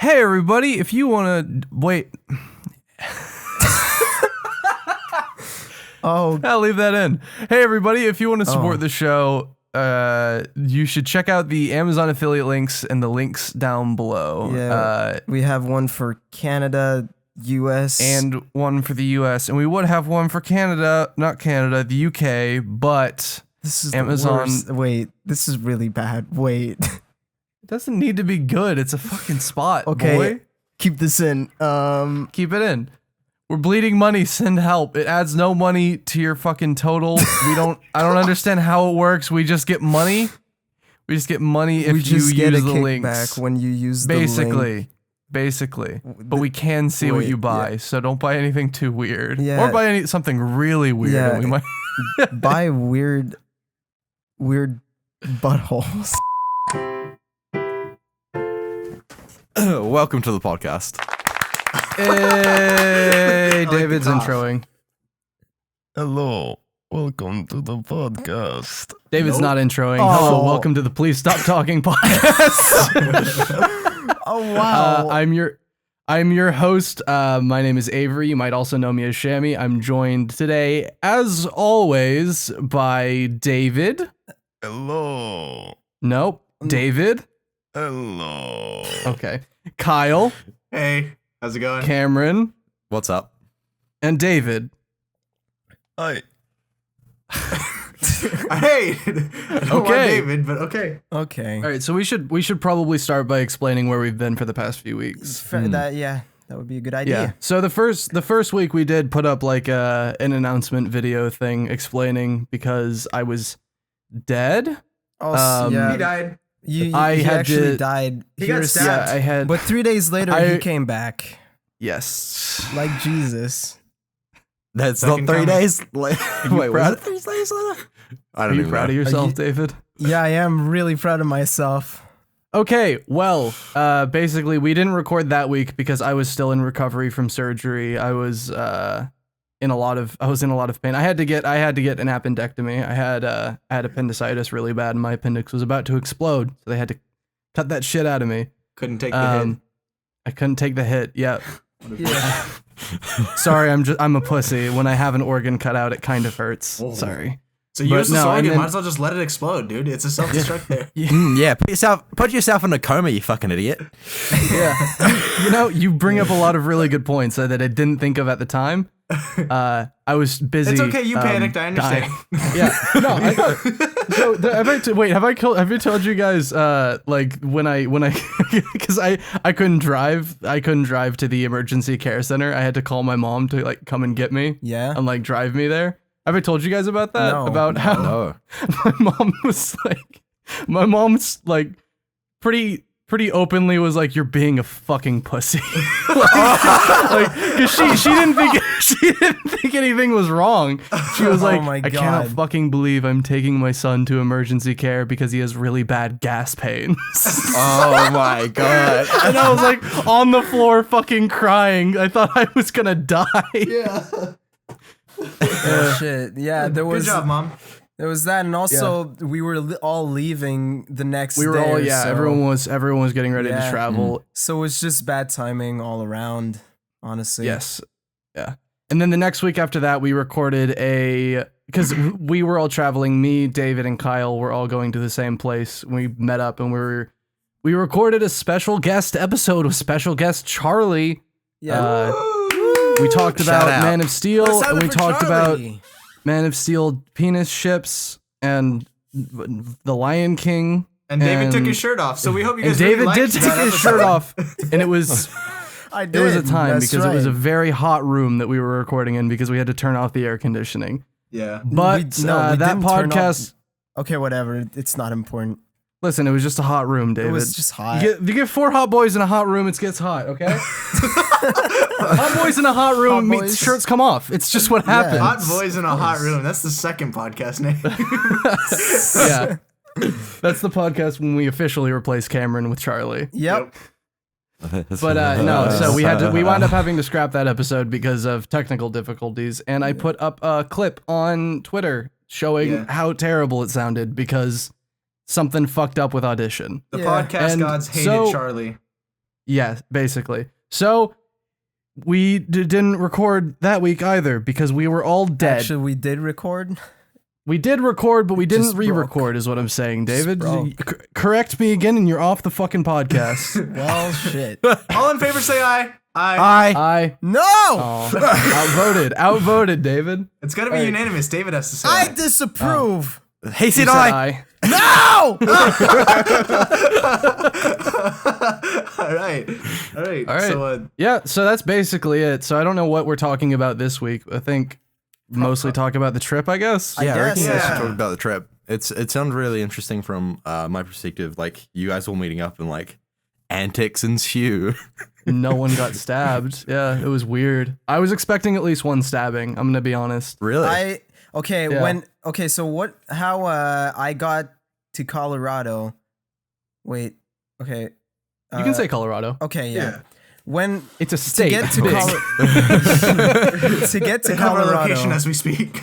Hey everybody, if you want to wait, I'll leave that in. Hey everybody, if you want to support the show, you should check out the Amazon affiliate links and the links down below. Yeah, we have one for Canada, US, and one for the US, and we would have one for Canada, not Canada, the UK, but this is Amazon. The worst. Wait, this is really bad. Wait. It doesn't need to be good. It's a fucking spot. Okay, boy. Keep this in. Keep it in. We're bleeding money. Send help. It adds no money to your fucking total. I don't understand how it works. We just get money. We just get money if you use the links. When you use the link. Basically. But we can see what you buy, so don't buy anything too weird. Yeah. Or buy something really weird. Yeah. And we might buy weird buttholes. Welcome to the podcast. Hey, David's introing. Hello. Welcome to the podcast. David's not introing. Hello, welcome to the Please Stop Talking podcast. Oh wow. I'm your host. My name is Avery. You might also know me as Shammy. I'm joined today, as always, by David. Hello. Nope. David. Hello. Okay. Kyle. Hey, how's it going? Cameron. What's up? And David. Hi. Hey. I don't want David, but okay. Okay. All right. So we should probably start by explaining where we've been for the past few weeks. That would be a good idea. Yeah. So the first week we did put up like an announcement video thing explaining because I was dead. Oh, yeah. He died. He actually died. He got stabbed. Yeah, I had. But 3 days later, he came back. Yes. Like Jesus. That's Second not 3 coming. days. Wait, was it 3 days later? I Are don't you even proud of know. yourself, David? Yeah, I am really proud of myself. Okay, well, basically we didn't record that week because I was still in recovery from surgery. I was in a lot of pain. I had to get an appendectomy. I had appendicitis really bad and my appendix was about to explode. So they had to cut that shit out of me. Couldn't take the hit. I couldn't take the hit. Yeah. Yeah. Sorry, I'm a pussy. When I have an organ cut out, it kind of hurts. Oh. Sorry. So useless no, and organ, then- might as well just let it explode, dude. It's a self-destruct there. Yeah, put yourself in a coma, you fucking idiot. Yeah. You bring up a lot of really good points that I didn't think of at the time. I was busy. It's okay, you panicked, I understand. Dying. Yeah. No, have I told you guys like when I because I couldn't drive to the emergency care center. I had to call my mom to like come and get me. Yeah. And like drive me there. Have I told you guys about that? No. About how No. my mom's like pretty openly was like, you're being a fucking pussy. like 'cause she didn't think anything was wrong. She was like, my I cannot God. fucking believe I'm taking my son to emergency care because he has really bad gas pains. Oh my god. And I was like on the floor fucking crying. I thought I was gonna die. Yeah. Oh, shit. Yeah, there was Good job, Mom. there was that, and also we were all leaving the next day. We were all or so. everyone was getting ready to Yeah. travel. So it's just bad timing all around, honestly. Yes. Yeah. And then the next week after that, we recorded because we were all traveling. Me, David, and Kyle were all going to the same place. We met up and we recorded a special guest episode with special guest Charlie. Yeah. We talked Shout about out. Man of Steel, Let's have and it we for talked Charlie. about Man of Steel penis ships and the Lion King. And David took his shirt off, so we hope you guys And David really did liked take that his episode. shirt off, and it was. I did. It was a time That's because it was a right. very hot room that we were recording in because we had to turn off the air conditioning. Yeah. But we that didn't turn podcast, Okay, whatever. It's not important. listen, it was just a hot room, David. It was just hot. You get 4 hot boys in a hot room, it gets hot, okay? Hot boys in a hot room, Hot boys. shirts come off. It's just what happens. Hot boys in a hot room. That's the second podcast name. Yeah. That's the podcast when we officially replace Cameron with Charlie. Yep. But no, so we wound up having to scrap that episode because of technical difficulties, and I put up a clip on Twitter showing how terrible it sounded because something fucked up with Audition. The Yeah. podcast And gods hated so- Charlie. Yeah, basically. So we didn't record that week either because we were all dead. Actually, we did record. We did record, but we didn't Just re-record is what I'm saying, David. broke. Correct me again and you're off the fucking podcast. Well, shit. All in favor, say aye. I No! outvoted, David. It's got to be unanimous. David has to say I aye. disapprove. He said You said I. No! All right. All right. So, Yeah, so that's basically it. So I don't know what we're talking about this week. I think mostly talk about the trip, I guess. Yeah, I guess. reckon you guys should Yeah. talk about the trip. It sounds really interesting from my perspective. Like you guys all meeting up and like antics ensue. No one got stabbed. Yeah, it was weird. I was expecting at least one stabbing. I'm gonna be honest. Really? So how I got to Colorado. Wait, okay. You can say Colorado. Okay, yeah. yeah. When It's a to state. get to Big. to get to They have our location Colorado, as we speak.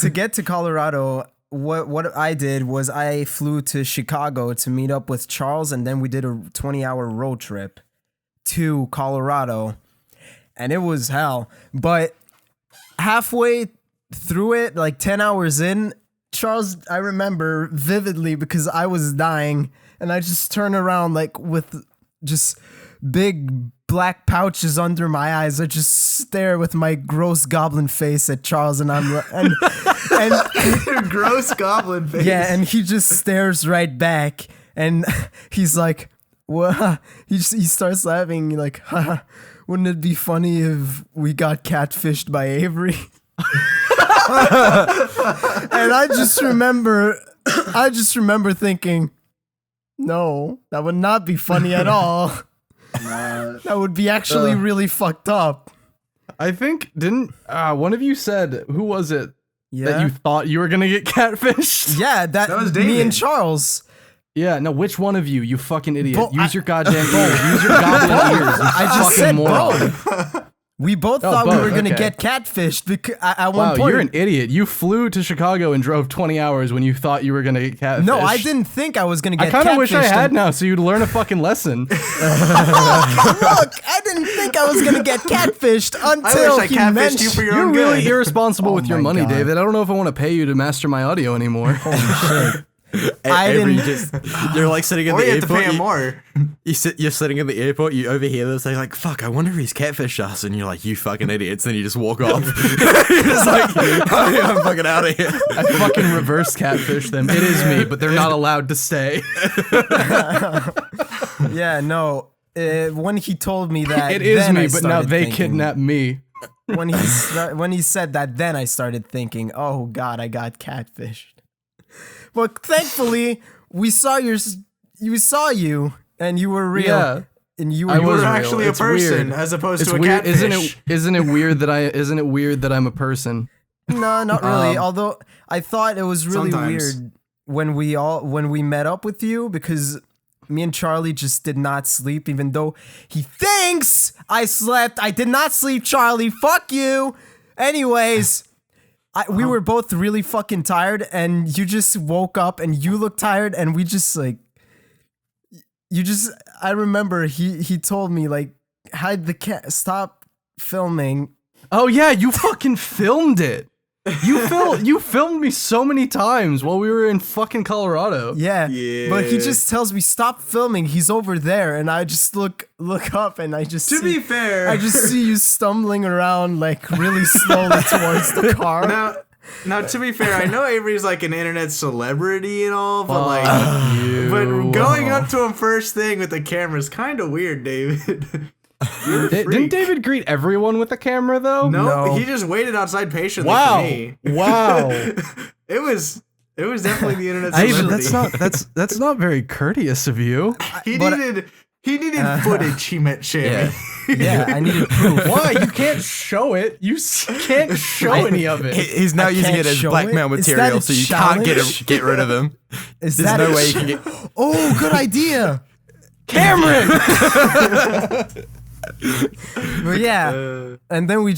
to get to Colorado, what I did was I flew to Chicago to meet up with Charles, and then we did a 20-hour road trip to Colorado, and it was hell. But halfway through it, like 10 hours in, Charles, I remember vividly because I was dying, and I just turned around like with just big black pouches under my eyes. I just stare with my gross goblin face at Charles, and and Gross goblin face. yeah, and he just stares right back, and he's like, "What?" He starts laughing, like, "Haha, wouldn't it be funny if we got catfished by Avery?" And I just remember thinking, no, that would not be funny at all. That would be actually really fucked up. I think didn't one of you said, who was it Yeah, that you thought you were gonna get catfished? yeah, that was me David. and Charles. Yeah, no, which one of you? You fucking idiot. Bo- Use your goddamn ears. Use your goblin ears. You I just fucking said moron. both. We both Oh, thought we both, were gonna okay. get catfished because at Wow, one point. you're an idiot. You flew to Chicago and drove 20 hours when you thought you were gonna get catfished. No, I didn't think I was gonna get I kind of wish I catfished had and- now, so you'd learn a fucking lesson. Look, I didn't think I was gonna get catfished until I he catfished mentioned you for your You're own really good. irresponsible with your my money, God. David. I don't know if I want to pay you to master my audio anymore. I Avery didn't- you're like sitting in Or the you have to airport. pay him more. You're sitting in the airport. You overhear this. They're like, "Fuck! I wonder if he's catfish us." And you're like, "You fucking idiots!" Then you just walk off. You're just like, "Oh, yeah, I'm fucking out of here." I fucking reverse catfish them. It is me, but they're not allowed to stay. Yeah, no. When he told me that, It is then me, I but now started they thinking- kidnapped me. When he said that, then I started thinking, "Oh God, I got catfished." But thankfully, we saw you, and you were real, Yeah. and you I were. You was were real. actually a It's person weird. as opposed It's to a weird, catfish. isn't it weird that I'm a person? No, not really. Although I thought it was really Sometimes. weird when we met up with you because me and Charlie just did not sleep, even though he thinks I slept. I did not sleep, Charlie. Fuck you. Anyways, we were both really fucking tired, and you just woke up and you looked tired, and we just like. I remember he told me like, hide the cat, stop filming. Oh yeah, you fucking filmed it. You filmed me so many times while we were in fucking Colorado. Yeah. But he Yeah. just tells me stop filming. He's over there, and I just look up, and I just To see, be fair, I just see you stumbling around like really slowly towards the car. now to be fair, I know Avery's like an internet celebrity and all, but like, You. but going up to him first thing with the camera is kind of weird, David. You're a Didn't freak. David greet everyone with a camera though? No, No. he just waited outside patiently Wow. for me. Wow. It was definitely the internet David, celebrity. that's not very courteous of you. He but- needed footage. He meant Shammy. Yeah, I needed proof. Why? You can't show it. You can't show any of it. He's now using can't it as show blackmail it? Is that material, a so you can't challenge? get rid of him. Is There's that no a way you can get. Oh, good idea. Cameron. But yeah, and then we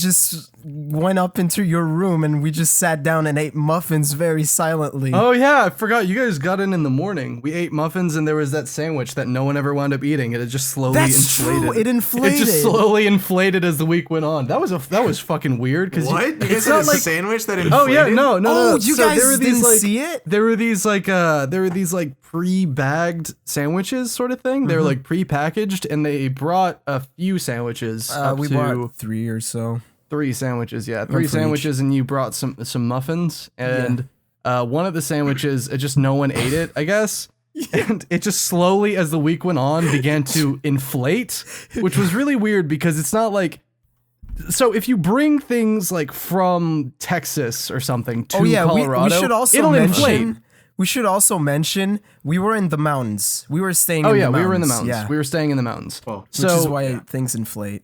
went up into your room and we just sat down and ate muffins very silently. Oh yeah, I forgot. You guys got in the morning. We ate muffins and there was that sandwich that no one ever wound up eating. It just slowly That's inflated. true. It inflated. It just slowly inflated as the week went on. That was fucking weird. Cause What? You guys had a sandwich that inflated? Oh yeah, no. Oh, you So guys there were these, didn't like, see it? There were these like pre-bagged sandwiches sort of thing. They were like pre-packaged and they brought a few sandwiches up We to bought 3 or so. 3 sandwiches, yeah. for 3 each. sandwiches and you brought some muffins and one of the sandwiches, it just no one ate it, I guess. And it just slowly, as the week went on, began to inflate, which was really weird because it's not like. So if you bring things like from Texas or something to Colorado, we should also it'll inflate. mention. We should also mention we were in the mountains. We were staying. Oh in yeah, the mountains. we were in the mountains. Yeah, We were staying in the mountains. Oh. which is why things inflate.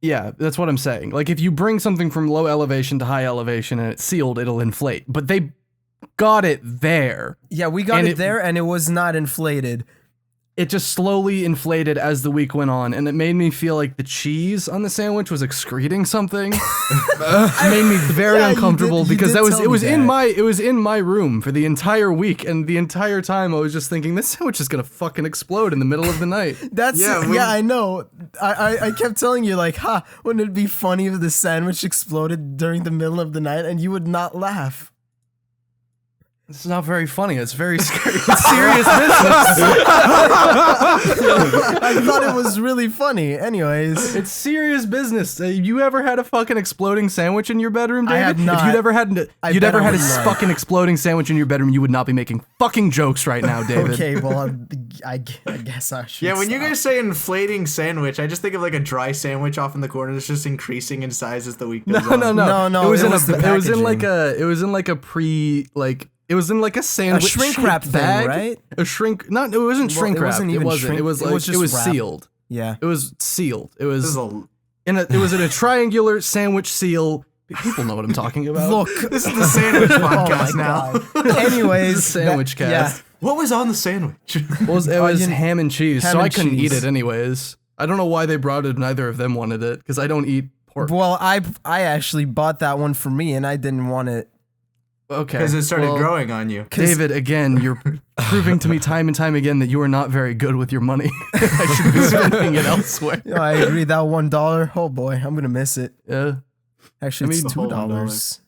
Yeah, that's what I'm saying. Like if you bring something from low elevation to high elevation and it's sealed, it'll inflate. But they got it there. Yeah, we got And it it- there, and it was not inflated. It just slowly inflated as the week went on, and it made me feel like the cheese on the sandwich was excreting something. It made me very Yeah, you uncomfortable did- you because did it tell me was in that. it was in my room for the entire week, and the entire time I was just thinking this sandwich is gonna fucking explode in the middle of the night. That's Yeah, yeah, we- I know. I kept telling you like, wouldn't it be funny if the sandwich exploded during the middle of the night and you would not laugh? It's not very funny. It's very scary. It's serious business. I thought it was really funny. Anyways, It's serious business. You ever had a fucking exploding sandwich in your bedroom, I David? have If not. you'd ever had, I you'd bet ever I had a would not. fucking exploding sandwich in your bedroom, you would not be making fucking jokes right now, David. okay, well, I guess I should. Yeah, when you stop. guys say inflating sandwich, I just think of like a dry sandwich off in the corner that's just increasing in size as the week goes on. No, It was it in was the it was in packaging. like a pre like. It was in like a sandwich shrink wrap thing, bag, right? A shrink, not. It wasn't Well, shrink it wrap. wasn't It even wasn't. shrink- It was it like was it just was wrap. sealed. Yeah. It was sealed. It This was is a, it was in a triangular sandwich seal. People know what I'm talking about. Look. this is the sandwich Oh podcast my now. god. Anyways, This is a sandwich cast. What was on the sandwich? It was ham and cheese, ham so I and couldn't cheese. eat it anyways. I don't know why they brought it. Neither of them wanted it because I don't eat pork. Well, I actually bought that one for me, and I didn't want it. Okay, Because it started well, growing on you. David, again, you're proving to me time and time again that you are not very good with your money. I should be spending it elsewhere. You know, I agree. That $1. Oh boy, I'm gonna miss it. Yeah. Actually, I mean, it's the whole $2.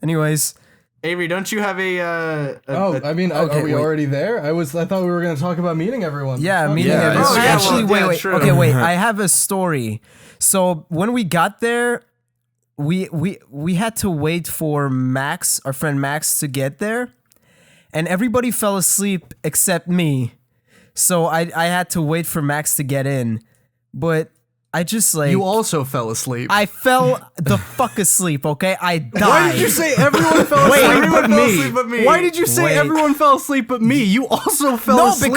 Anyways, Avery, don't you have a I mean, okay, are we wait. already there? I thought we were going to talk about meeting everyone. yeah, meeting. Yeah, everyone. oh, yeah, Actually, well, yeah, wait. true. Okay, wait. I have a story. So when we got there, we had to wait for Max, our friend Max, to get there, and everybody fell asleep except me. So I had to wait for Max to get in, but I just like You also fell asleep. I fell the fuck asleep. Okay, I died. Why did you say everyone fell Wait, asleep, everyone but fell me? asleep but me. Why did you say Wait. everyone fell asleep but me? You also fell No, asleep.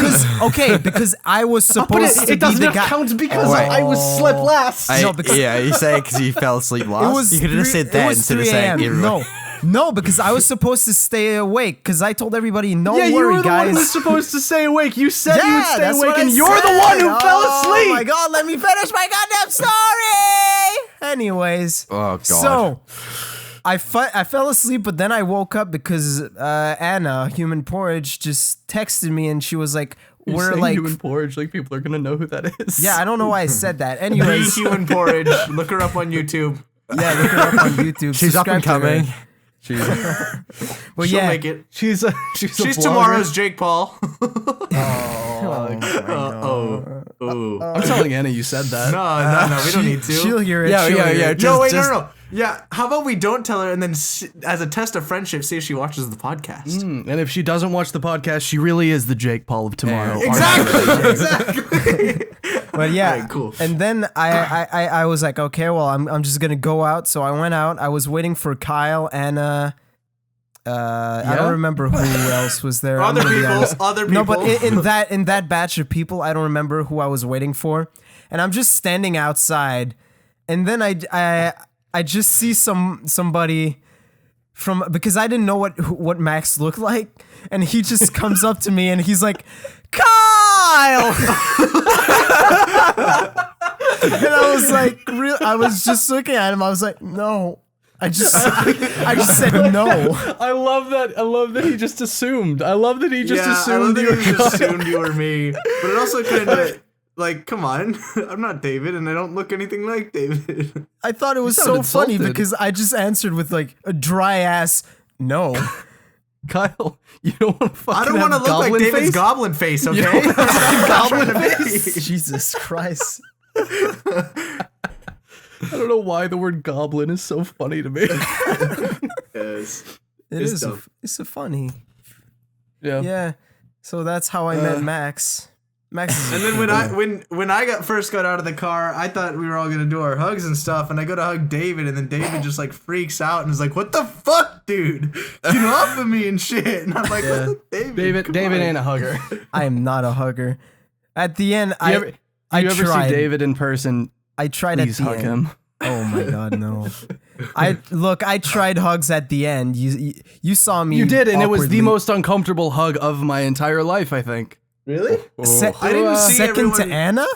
because I was but supposed to it be doesn't the guy. count because Oh, wait. I was slept last. No, because- Yeah, you say because you fell asleep last. You could have just said it that was instead of 3 saying a.m. everyone. No, because I was supposed to stay awake. Because I told everybody, don't yeah, you worry, were the guys. one who was supposed to stay awake. You said you would stay that's awake, what I and you're the said. one who fell asleep. Oh my god, let me finish my goddamn story. Anyways, Oh, God. so I fell asleep, but then I woke up because Anna, Human Porridge, just texted me, and she was like, You're "We're saying like." human porridge, like people are gonna know who that is. Yeah, I don't know why I said that. The Anyways, human porridge? Look her up on YouTube. yeah, look her up on YouTube. She's up and Subscribe to her. coming. But She'll yeah, make it. she's a She's blogger. tomorrow's Jake Paul. Oh, I'm telling Anna you said that. No, we don't need to. she'll hear it. Yeah, she'll yeah, hear yeah. it. No, wait, just- no. Yeah, how about we don't tell her and then as a test of friendship, see if she watches the podcast. And if she doesn't watch the podcast, she really is the Jake Paul of tomorrow. Exactly, exactly. But yeah, Alright, cool. And then I was like, okay, well, I'm just gonna go out. So I went out. I was waiting for Kyle and I don't remember who else was there. I'm Other gonna be people, honest. other people. No, but in that batch of people, I don't remember who I was waiting for. And I'm just standing outside, and then I just see somebody from, because I didn't know what Max looked like, and he just comes up to me and he's like, Kyle. And I was like, I was just looking at him. I was like, no. I just said no. I love that. I love that he just assumed. I love that he just assumed I you love that he were just Kyle. assumed you were me. But it also kind of like, come on, I'm not David, and I don't look anything like David. I thought it was You so sound funny insulted. because I just answered with like a dry ass no. Kyle, you don't want to fucking I don't want to look like goblin David's face? goblin face, okay? don't wanna That's what I'm goblin trying to be. Jesus Christ. I don't know why the word goblin is so funny to me. Yes. It It's is. dumb. It's a funny. Yeah. Yeah. So that's how I met Max. Max. Is And then when I first got out of the car, I thought we were all gonna do our hugs and stuff, and I go to hug David, and then David just like freaks out and is like, "What the fuck, dude? Get off of me and shit!" And I'm like, Yeah. "What the David? David ain't a hugger. I am not a hugger. At the end, You I ever see tried. David in person? I tried Please at the hug end. him. Oh my god, no. I tried hugs at the end. You saw me. You did, and it was the awkwardly- most uncomfortable hug of my entire life, I think. Really? I didn't see second to everyone- Anna,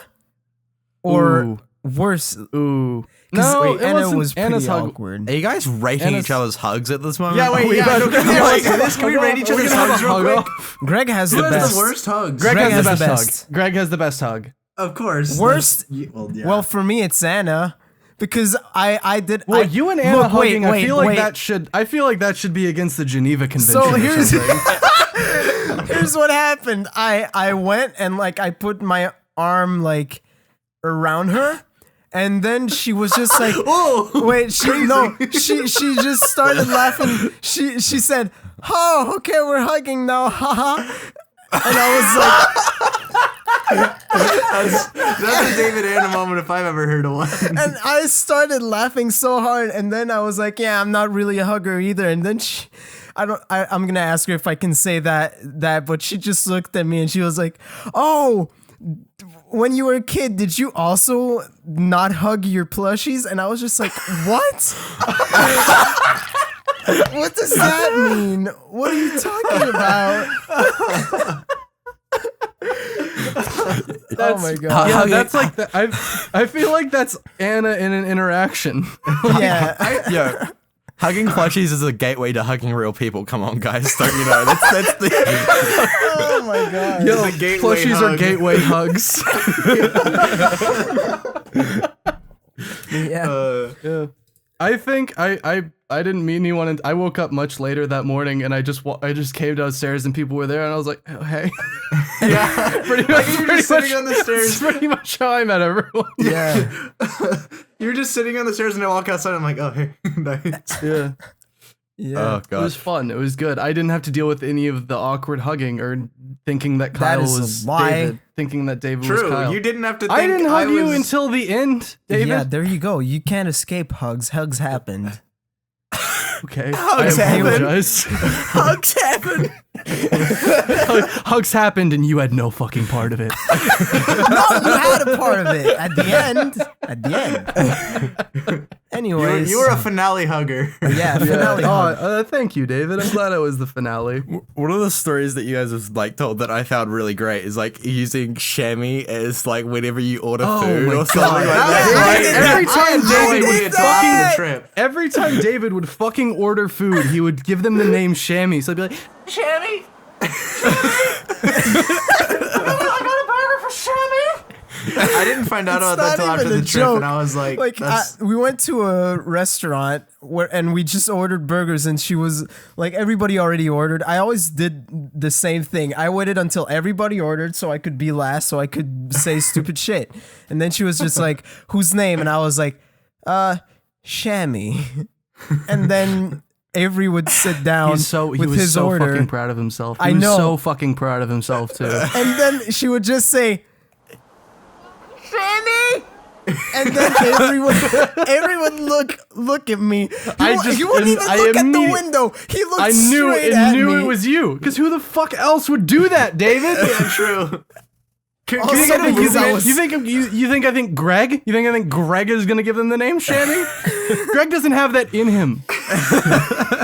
or Ooh. worse. Ooh. 'Cause No, it Anna wasn't was pretty Anna's hug. awkward. Are you guys rating Anna's- each other's hugs at this moment? Yeah, wait, We yeah. gotta- No, can we we rate gotta- this? Can we rate each Are we other's gonna have hugs a real hug quick? off? Greg has Who the has best. the worst hugs? Greg Greg has the has best the hug. best. Greg has the best hug. Of course. Worst? Well, yeah. Well, for me, it's Anna. Because I did. Well, I, you and Anna look, hugging, wait, I feel like wait. that should. I feel like that should be against the Geneva Convention. So or here's something. here's what happened. I went and like I put my arm like around her, and then she was just like, Oh, wait, she just started laughing. She said, "Oh, okay, we're hugging now, haha." And I was that's a David Anna moment if I've ever heard of one. like, and I started laughing so hard, and then I was like, "Yeah, I'm not really a hugger either." And then I'm gonna ask her if I can say that, but she just looked at me and she was like, "Oh, when you were a kid, did you also not hug your plushies?" And I was just like, "What? What does that mean? What are you talking about?" Oh my god! Yeah, that's like the, I feel like that's Anna in an interaction. Yeah, Yeah. Hugging plushies is a gateway to hugging real people. Come on, guys. Don't you know? That's the. oh my god! Yo, a gateway plushies are hug. gateway hugs. Yeah. Yeah. I think I didn't meet anyone, and I woke up much later that morning, and I just came downstairs and people were there, and I was like, oh, hey. Yeah. pretty much, You're just sitting on the stairs. That's pretty much how I met everyone. Yeah. You're just sitting on the stairs and I walk outside. I'm like, oh, hey, nice. Yeah. Yeah. Oh It was god. fun. It was good. I didn't have to deal with any of the awkward hugging or thinking that Kyle is a was lie. David. Thinking that David was True. Kyle. You didn't have to think I didn't hug you was- until the end, David. Yeah, there you go. You can't escape hugs. Hugs happened. Okay. Hugs I happened. apologize. Hugs happen. Hugs happened and you had no fucking part of it. No, you had a part of it at the end. At the end. Anyways, You were a finale hugger. yeah, finale hug. Thank you, David. I'm glad I was the finale. One of the stories that you guys have like told that I found really great is like using Shammy as like whenever you order food my or something God. like That was that. great. Every time I had no David idea would until after the trip. Every time David would fucking order food, he would give them the name Shammy. So I'd be like, Shammy? I didn't find out about that It's till not after even the a trip, joke. and I was like, that's, we went to a restaurant and we just ordered burgers, and she was like, everybody already ordered. I always did the same thing. I waited until everybody ordered so I could be last, so I could say stupid shit. And then she was just like, whose name? And I was like, Shammy. And then Avery would sit down he with was his so order. fucking proud of himself. He I was know. so fucking proud of himself too. And then she would just say, Shammy! And then everyone look at me. He wouldn't even look at the window. He looked I knew straight at knew me. it was you. Because who the fuck else would do that, David? yeah, true. Can Also you get a because I movement? was- You think Greg? You think I think Greg is gonna give them the name Shammy? Greg doesn't have that in him.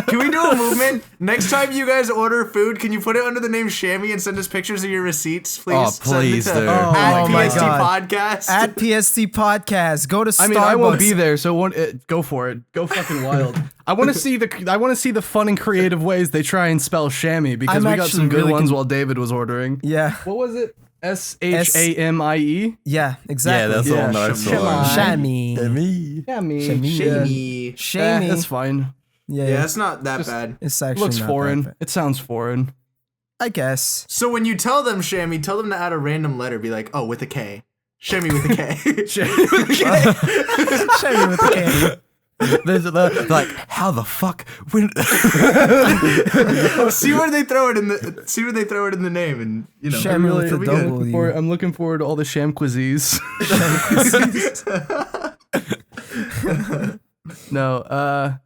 Can we do a movement? Next time you guys order food, can you put it under the name Shammy and send us pictures of your receipts, please? Oh, please, Send it dude. to at Oh, my PST God. Podcast. At PST Podcast. Go to Starbucks. I mean, I won't be there, so go for it. Go fucking wild. I want to see the fun and creative ways they try and spell Shammy because I'm we got actually some good really ones while David was ordering. Yeah. What was it? Shamie? Yeah, exactly. Yeah, that's Yeah, all nice. Shammy. Me. Shammy. Shammy. Shammy. That's fine. Yeah, Yeah, it's not that bad. it's actually Looks not foreign. that bad. It sounds foreign. I guess. So when you tell them Shammy, tell them to add a random letter. Be like, oh, with a K. Shammy with a K. Shammy with the K. They're like, how the fuck? See where they throw it in the name, and you know. Shammy with Really, the W. I'm looking forward to all the Shamquizzies. No,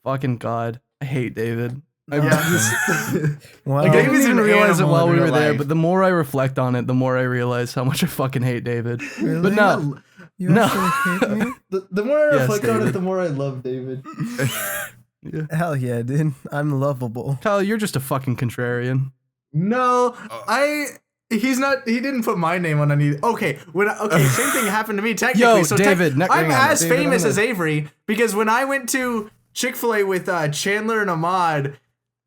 fucking God. I hate David. Wow. I didn't David's even an realize it animal while in we were real there, life. but the more I reflect on it, the more I realize how much I fucking hate David. Really? But no, You No. actually hate me? The more I Yes, reflect on it, David. the more I love David. Hell yeah, dude. I'm lovable. Kyle, you're just a fucking contrarian. No, he's not. He didn't put my name on any. Okay, same thing happened to me technically. Yo, so David, I'm hang on, as David, famous I'm as Avery because when I went to Chick-fil-A with Chandler and Ahmad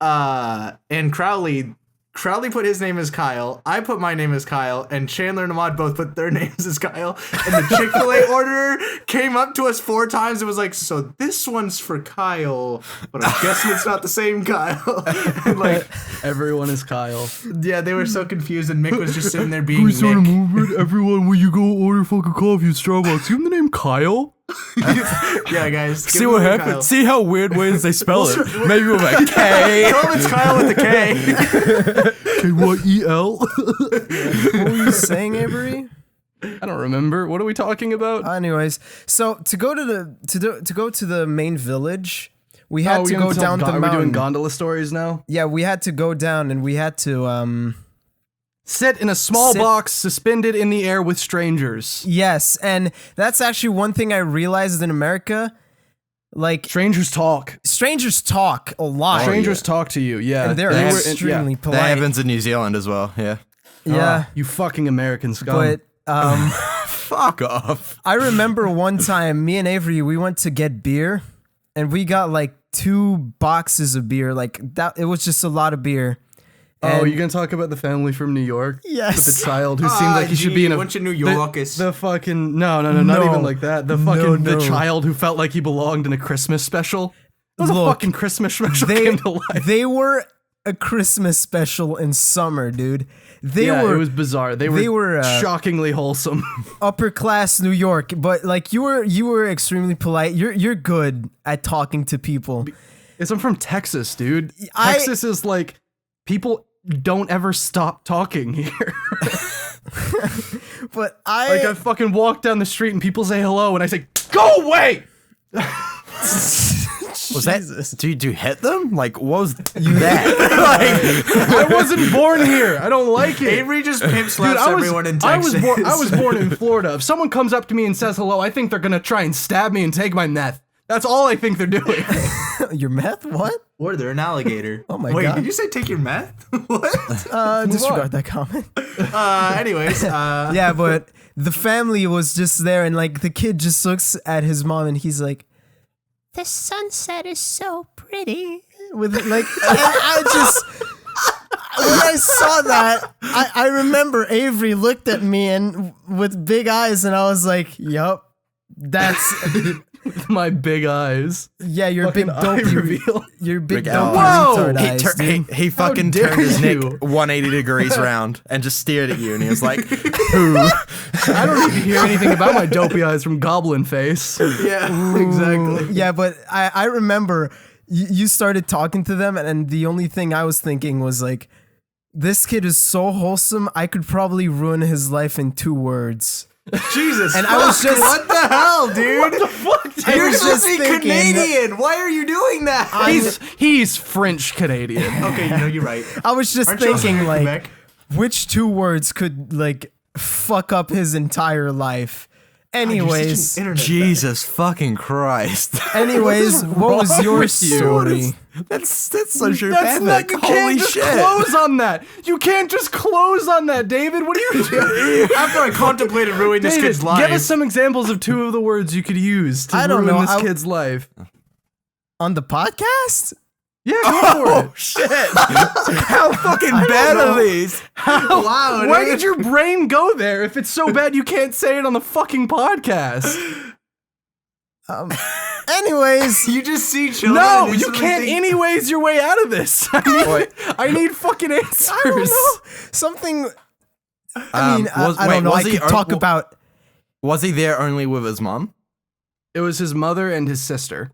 and Crowley put his name as Kyle. I put my name as Kyle, and Chandler and Ahmad both put their names as Kyle. And the Chick-fil-A order came up to us 4 times. It was like, so this one's for Kyle, but I'm guessing it's not the same Kyle. And like, Everyone is Kyle. yeah, they were so confused, and Mick was just sitting there being Mick. movement? Everyone, when you go order fucking coffee at Starbucks, give them the name Kyle. Yeah, guys. See what happens. See how weird ways they spell it. Maybe with a K. Tell them it's Kyle with the K. K-Y-E-L. What were you saying, Avery? I don't remember. What are we talking about? Anyways, so to go to the main village, we had to we're go gonna down the Are we mountain. doing gondola stories now? Yeah, we had to go down and we had to Sit in a small Sit- box suspended in the air with strangers. yes, and that's actually one thing I realized in America. Like Strangers talk. strangers talk a lot. Strangers talk to you. Yeah. and they're They were- extremely That polite. happens in New Zealand as well. Yeah. Yeah, You fucking American scum. but Fuck off. I remember one time me and Avery we went to get beer, and we got like 2 boxes of beer. Like that, it was just a lot of beer. Oh, And- you gonna talk about the family from New York? Yes. With the child who seemed like he should be in a bunch of New Yorkers. The fucking not No. even like that. The fucking No. the child who felt like he belonged in a Christmas special. It was a Look, fucking Christmas special They came to life. they were a Christmas special in summer, dude. They Yeah, were it was bizarre. They were shockingly wholesome. upper class New York, but like you were extremely polite. You're good at talking to people. It's I'm from Texas, dude. I- Texas is like people don't ever stop talking here. But Like I fucking walk down the street and people say hello and I say, "Go away!" Was that? Do you hit them? Like, what was that? I wasn't born here. I don't like it. Avery just pimp slaps everyone in I Texas. was born in Florida. If someone comes up to me and says hello, I think they're gonna try and stab me and take my meth. That's all I think they're doing. your meth? What? Or they're an alligator. Oh my Wait, God. did you say take your meth? What? Disregard that comment. Anyways, Yeah, but the family was just there, and like the kid just looks at his mom, and he's like, "The sunset is so pretty." With it, like, and I just when I saw that, I remember Avery looked at me and with big eyes, and I was like, "Yup, that's My big eyes. yeah, your Fucking big eye dopey, reveal. your big Big dopey Whoa! retard He, eyes, dude." he fucking dare turned his you. neck 180 degrees round and just stared at you, and he was like, I don't need to hear anything about my dopey eyes from Goblin Face. yeah, exactly. Yeah, but I remember you started talking to them, and the only thing I was thinking was like, this kid is so wholesome, I could probably ruin his life in 2 words. Jesus, And I was fuck, just- what the hell, dude? What the fuck? I You're was supposed just to be thinking- Canadian. Why are you doing that? He's French Canadian. Okay, you know you're right. I was just Aren't you also thinking from like, Quebec? which 2 words could like fuck up his entire life? Anyways, Jesus fucking Christ. anyways, what was your story? That's so true. That's not. You Holy can't just shit. close on that. You can't just close on that, David. What are you doing? After I contemplated ruining this David, kid's life. give us some example of 2 of the words you could use to I don't ruin know, this kid's life. On the podcast? Yeah, go for it. Oh shit. How fucking bad are these? Wow. Why dude. did your brain go there if it's so bad you can't say it on the fucking podcast? Anyways, You just see children. No, and you instantly can't think- anyways your way out of this. I need fucking answers. I don't know. Something. I mean, I don't know. I could talk about. Was he there only with his mom? It was his mother and his sister.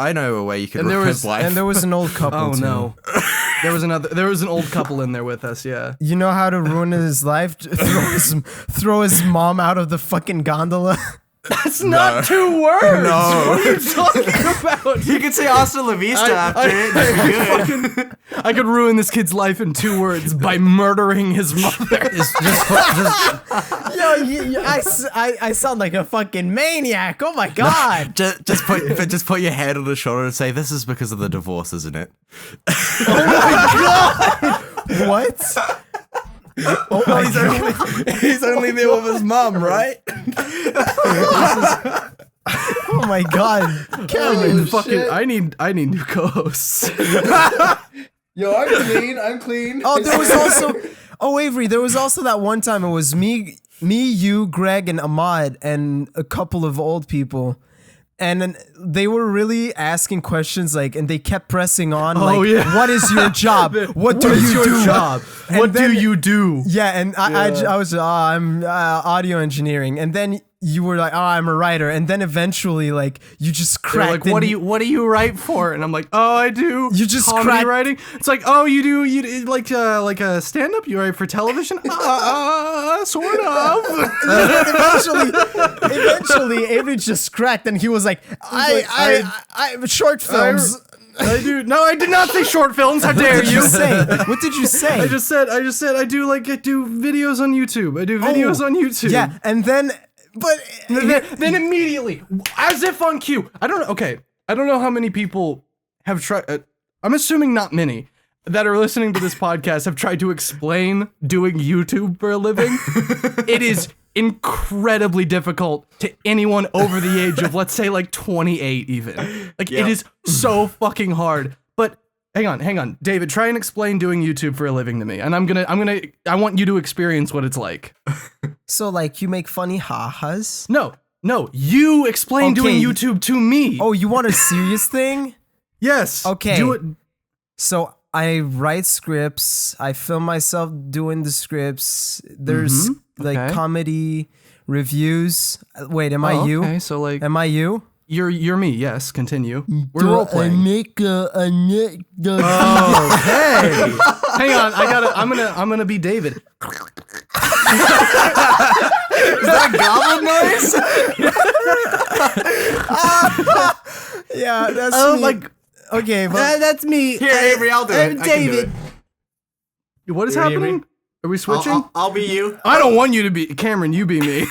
I know a way you could And there ruin was- his life. And there was an old couple. Oh too. no. There was an old couple in there with us, yeah. You know how to ruin his life? Throw his mom out of the fucking gondola. That's not 2 words. No. What are you talking about? You could say hasta la vista after it. That's good. I could ruin this kid's life in 2 words by murdering his mother. Yo, I sound like a fucking maniac. Oh my god. just put your hand on his shoulder and say, "This is because of the divorce, isn't it?" What? Oh, he's only there with his mom, right? Oh my god. Cameron, I need new co-hosts. Yo, I'm clean. Oh, there was also. Oh, Avery, there was also that one time it was me, you, Greg, and Ahmad, and a couple of old people. And then they were really asking questions, like, and they kept pressing on, like, yeah. what is your job? What do you do? job? And What then- do you do? Yeah, and I was, I'm audio engineering, and then you were like, oh, I'm a writer, and then eventually, like, you just They're cracked. like, what do you write for? And I'm like, oh, I do. You just comedy cracked- writing. It's like, oh, you do like a stand up. You write for television. Sort of. eventually, Avery just cracked, and he was like, I short films. I do. No, I did not say short films. How dare What did you? you say? What did you say? I just said I do videos on YouTube. I do videos on YouTube. Yeah, and then, but Then immediately, as if on cue. I don't know. Okay, I don't know how many people have tried. I'm assuming not many that are listening to this podcast have tried to explain doing YouTube for a living. It is incredibly difficult to anyone over the age of, let's say, like 28 even. Like, it is so fucking hard. But hang on, David, try and explain doing YouTube for a living to me, and I want you to experience what it's like. so like you make funny ha-has. No, you explain doing Okay. YouTube to me. Oh, you want a serious thing? yes. Okay. Do it. So I write scripts. I film myself doing the scripts. There's like Okay. comedy reviews. Wait, am I you? Okay, so like Am I you? you're me. Yes, continue. We're role playing. make a anecdote. Okay. Hang on, I'm gonna be David. Is that goblin noise? Yeah, that's Oh me. my. Okay, but That's me. Here, Avery, I'll do it. I can do David. it. What is You hear me? happening? Are we switching? I'll be you. I don't want you to be Cameron. You be me.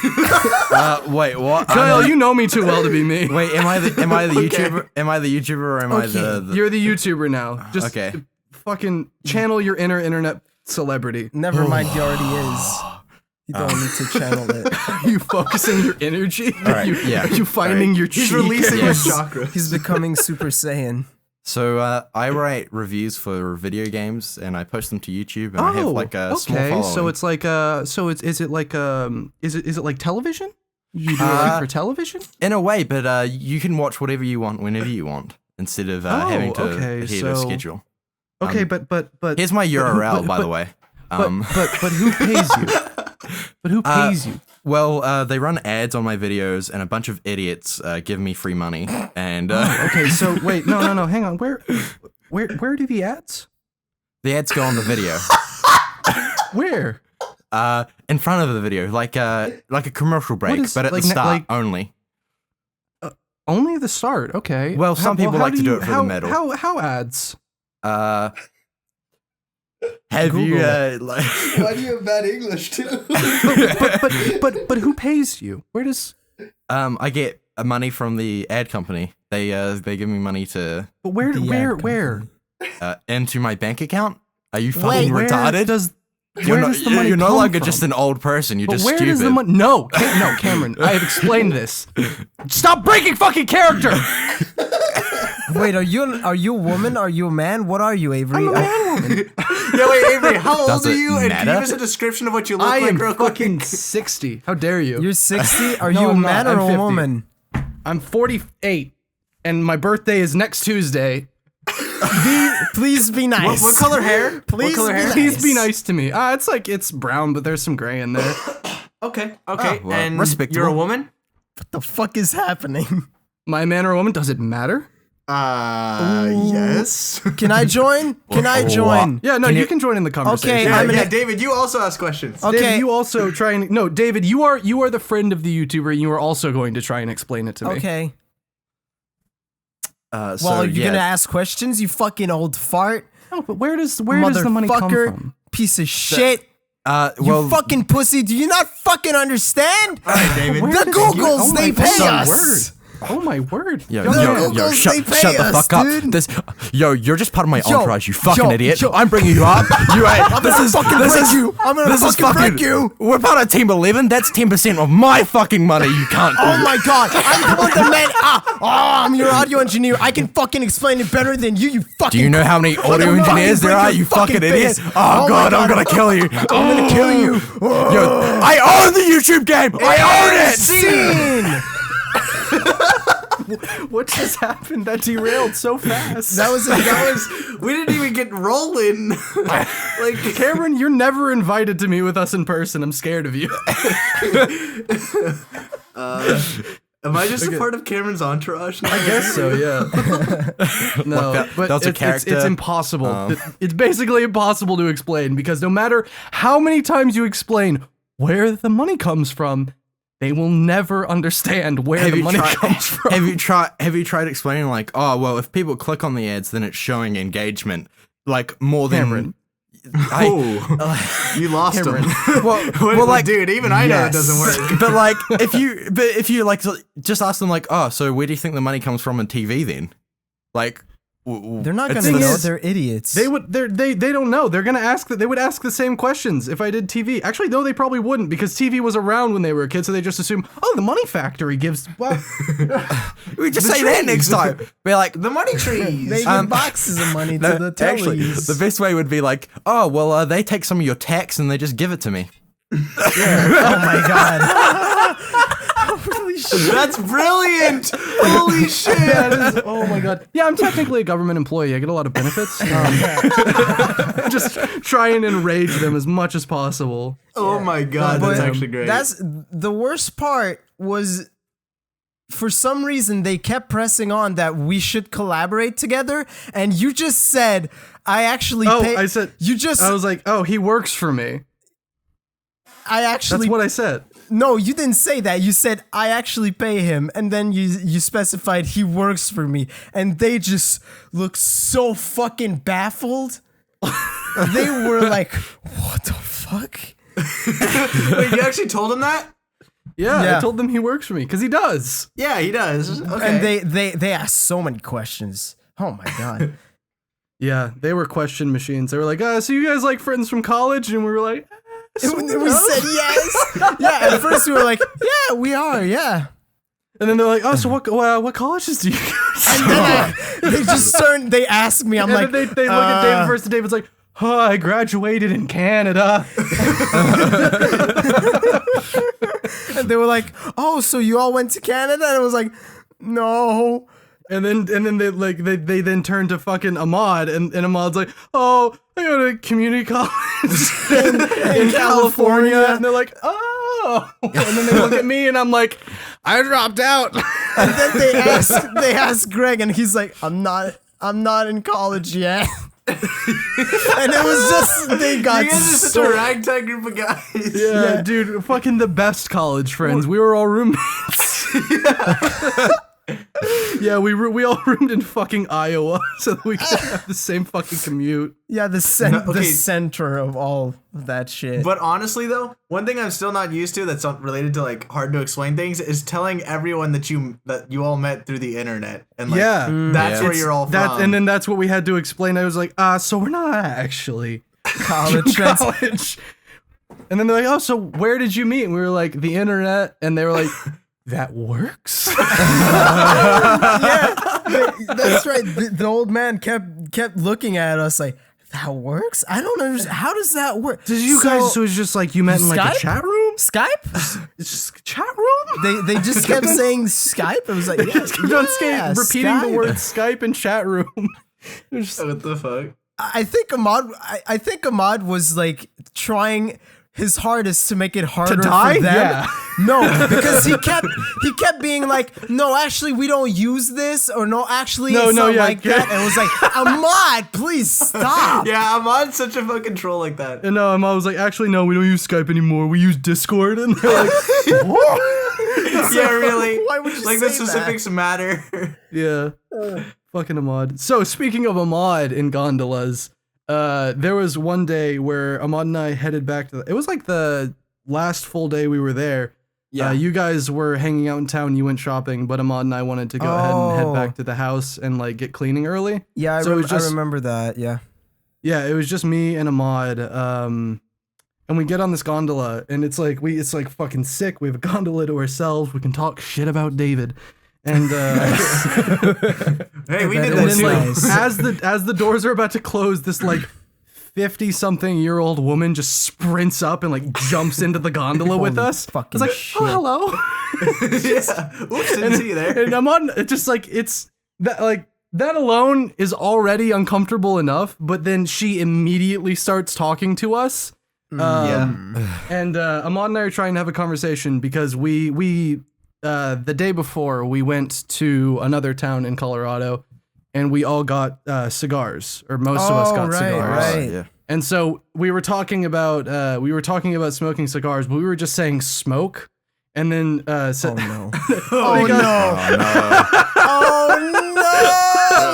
Wait, what? Kyle, you know me too well to be me. Wait, am I the Okay. YouTuber? Am I the YouTuber or am I the You're the YouTuber now. Just Okay. fucking channel your inner internet celebrity. never mind. He already is. You don't need to channel it. Are you focusing your energy? right, Are you, yeah. Are you finding your He's chi? releasing Yes. his chakra. He's becoming Super Saiyan. So I write reviews for video games and I post them to YouTube and I have like a small okay. following. So it's like is it like television? You do it for television? in a way, but you can watch whatever you want whenever you want instead of having to okay, adhere to a so- schedule. Okay, but Here's my URL, by the way. but who pays you? But who pays you? Well, they run ads on my videos, and a bunch of idiots give me free money. And Okay, so wait, no, hang on. Where do the ads? the ads go on the video, Where? in front of the video, like a commercial break, is- but at like the na- start like- only. Only at the start. Okay. Well, some people how like to do it for the how, middle. How ads? Have you like? Why do you have bad English too? But who pays you? Where does? I get money from the ad company. They give me money to But where? into my bank account. Are you fucking Where retarded? does the money You're no come longer from? just an old person. You're But just where stupid. does the money? No, Cameron. I have explained this. Stop breaking fucking character. Wait, are you a woman? Are you a man? What are you, Avery? I'm a man woman. Yeah, wait, Avery, how old Does are it you? And can you matter? give us a description of what you look I like am real fucking quick? 60. How dare you? You're 60? Are No, you a I'm not. man or I'm a 50. woman? I'm 48, and my birthday is next Tuesday. Please be nice. What color hair? Please what color be hair? nice. Please be nice to me. It's brown, but there's some gray in there. Okay. Oh, well, and respectable. you're a woman? What the fuck is happening? My man or woman? Does it matter? Yes. Can I join? Can I join? Yeah, no, you can join in the conversation. Okay, Yeah, I'm yeah, gonna- David, you also ask questions. Okay. David, you also try and no, David, you are the friend of the YouTuber, and you are also going to try and explain it to me. Okay. So, Well, are you yeah. gonna ask questions, you fucking old fart? No, but where does the money come Motherfucker, from? piece of shit. Well, You fucking pussy. Do you not fucking understand? David. Where The does- Googles, oh my they pay fucking us. word. Oh my word. Yo, The Googles, shut they pay the us, fuck up. dude. You're just part of my entourage, you fucking yo, idiot. yo. I'm bringing you up. I'm gonna fucking break you. I'm gonna fucking break you. We're part of Team 11. That's 10% of my fucking money. You can't. Oh my god, I'm the one that meant. I'm your audio engineer. I can fucking explain it better than you. You fucking. Do you know how many audio I'm fucking engineers there break are? your You fucking idiot. face. Oh, my god, I'm gonna kill you. I'm gonna kill you. Yo, I own the YouTube game. I own it. Scene. What just happened? That derailed so fast. That was. We didn't even get rolling. like Cameron, you're never invited to meet with us in person. I'm scared of you. Am I just a part of Cameron's entourage now? I guess so, yeah. No, that- but that's a it's character? impossible. It's basically impossible to explain because no matter how many times you explain where the money comes from, they will never understand where the money comes from. Have you tried explaining like, oh well, if people click on the ads, then it's showing engagement, like more than. Cameron. You lost him. Well, like, dude, even I know it doesn't work. but like, if you like, just ask them like, oh, so where do you think the money comes from in TV then? Like, They're not it's gonna the- know. They're idiots. They don't know. They're gonna ask that. They would ask the same questions if I did TV. Actually, no, they probably wouldn't because TV was around when they were kids, so they just assume, oh, the Money Factory gives. Well, We just say that next time. Be like, The money trees. They give boxes of money to the actually, tellies. the best way would be like, oh well, they take some of your tax and they just give it to me. Oh my god. Holy shit. That's brilliant. Holy shit. oh my god. Yeah, I'm technically a government employee. I get a lot of benefits. Just try and enrage them as much as possible. Oh my god, that's actually great. That's the worst part was for some reason they kept pressing on that we should collaborate together and you just said I actually Oh, pay I said. I I was like, oh, he works for me. actually That's what I said. No, you didn't say that. You said I actually pay him, and then you specified he works for me, and they just look so fucking baffled. They were like, "What the fuck?" Wait, you actually told him that? Yeah, Yeah. I told them he works for me because he does. Yeah, he does. Okay. And they asked so many questions. Oh my god. Yeah, they were question machines. They were like, so you guys like friends from college? And we were like, We said yes. Yeah, at first we were like, yeah, we are, yeah. and then they're like, oh, so what colleges do you guys? And then they just turned, they asked me, I'm And like, then they look at David first, and David's like, oh, I graduated in Canada. and they were like, oh, so you all went to Canada? And I was like, no. And then they then turn to fucking Ahmad, and Ahmad's like, oh, I go to community college in California. And they're like, oh. And then they look at me, and I'm like, I dropped out. And then they asked Greg, and he's like, I'm not in college yet. And it was just they got you guys are such a ragtag group of guys. Yeah, dude, fucking the best college friends. We were all roommates. Yeah, we all roomed in fucking Iowa so that we could have the same fucking commute. Yeah, the center of all of that shit. But honestly, though, one thing I'm still not used to that's not related to like hard to explain things is telling everyone that you all met through the internet, and like, that's where you're all from. And then that's what we had to explain. I was like, so we're not actually college. And then they're like, oh, so where did you meet? And we were like, the internet. And they were like, that works? Yeah, that's right. The old man kept looking at us like, that works? I don't understand. How does that work? Did you guys, so it was just like you met in like a chat room? Skype? It's just chat room? They just kept saying Skype. It was like, repeating the word Skype and chat room. What the fuck? I think Ahmad was like trying his hardest to make it harder to die? for them. Yeah. No, because he kept being like, no, actually we don't use this, or no, actually it's not like that. And it was like, Ahmad, please stop. Yeah, Ahmad's such a fucking troll like that. And Ahmad was like, actually no, we don't use Skype anymore. We use Discord. And they're like, what? Yeah, really? Why would you like say the specifics matter? Yeah. Fucking Ahmad. So speaking of Ahmad in gondolas, there was one day where Ahmad and I headed back to it was like the last full day we were there. Yeah. You guys were hanging out in town, you went shopping, but Ahmad and I wanted to go ahead and head back to the house and like get cleaning early. Yeah, I remember that, yeah. Yeah, it was just me and Ahmad, and we get on this gondola, and it's like fucking sick. We have a gondola to ourselves. We can talk shit about David. And hey, we did that too. Like, as the doors are about to close, this like 50-something-year-old woman just sprints up and like jumps into the gondola with us. It's like, shit. oh, hello. Yeah. Oops, didn't see you there. And I'm on. It's just like it's that like that alone is already uncomfortable enough. But then she immediately starts talking to us. And Ahmad and I are trying to have a conversation because we the day before we went to another town in Colorado. And we all got cigars, or most of us got cigars. Right. Yeah. And so we were talking about smoking cigars, but we were just saying smoke. And then oh no! Oh no!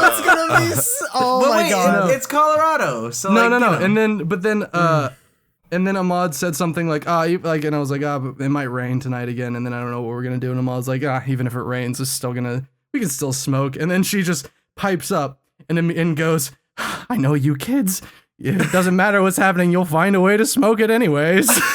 It's gonna be. My god! It's Colorado, so no. You know. And then Ahmad said something like and I was like but it might rain tonight again, and then I don't know what we're gonna do. And Ahmad's like even if it rains, we can still smoke. And then she just pipes up and goes, I know you kids. It doesn't matter what's happening. You'll find a way to smoke it anyways. Because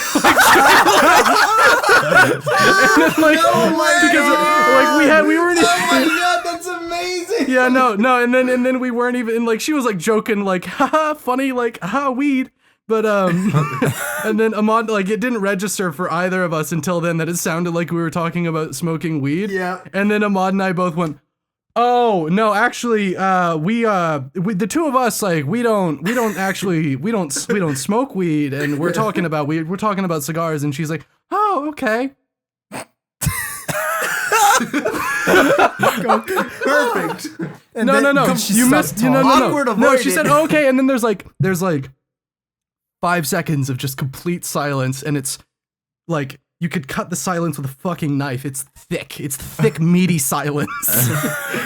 we weren't. Oh my god, that's amazing. Yeah, no, and then we weren't even like she was like joking like haha funny like haha weed. But and then Ahmad like it didn't register for either of us until then that it sounded like we were talking about smoking weed. Yeah. And then Ahmad and I both went, oh no, actually, we the two of us like we don't smoke weed, and we're talking about cigars, and she's like, oh okay. Perfect. And no. You missed. No. Awkward No, she avoided. said oh, okay, and then there's like 5 seconds of just complete silence, and it's like you could cut the silence with a fucking knife. It's thick, meaty silence.